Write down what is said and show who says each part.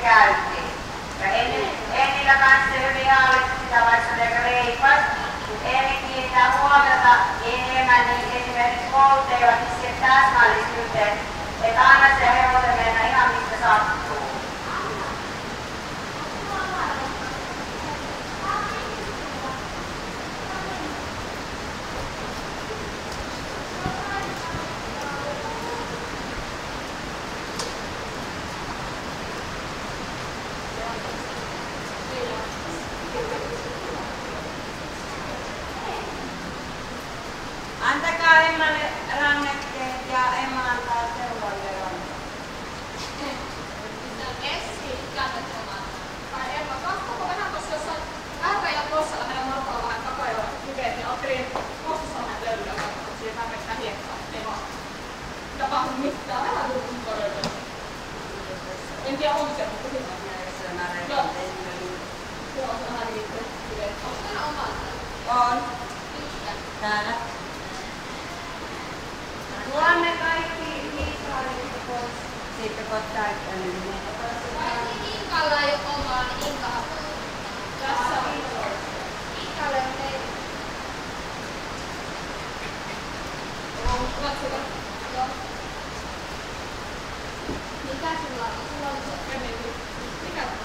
Speaker 1: käytiin. Ja Ennillä kanssa hyvin hallitsi sitä, vaikka se oli reipas. Enni kiinnittää huomiota enemmän niin esimerkiksi kouluteillakin siihen täsmällisyyteen, että aina se hevonen mennä ihan mistä sattuu. Antakaa Emmalle rannekkeet ja Emma antaa seuraavalle rannekkeet.
Speaker 2: Essi, kannettamaan. Tai Emma, katsotaanko vähän tuossa jossain ärrä ja tuossa lähdetään morkalla vähän takajoilla kiveet, niin ajattelin tuossa vähän löydyä katsotaan siihen värrettää hiekkaa. Ei vaan tapahdu mitään. Vähän tullut korjata. En tiedä onko se, mutta hyvä. Joo. Joo, se on vähän liittyy kiveet. Onko teillä omaa?
Speaker 1: On.
Speaker 2: Mitkä?
Speaker 1: Täällä. Luonne kaikki hiisaarista pois. Sitten koittaa yhtään.
Speaker 2: Vai Inkalla ei ole omaa, niin Inka voi. Tässä on Inkalle on teille. Katsotaan. Joo. Mikä sulla on? Sulla on se. Mikä?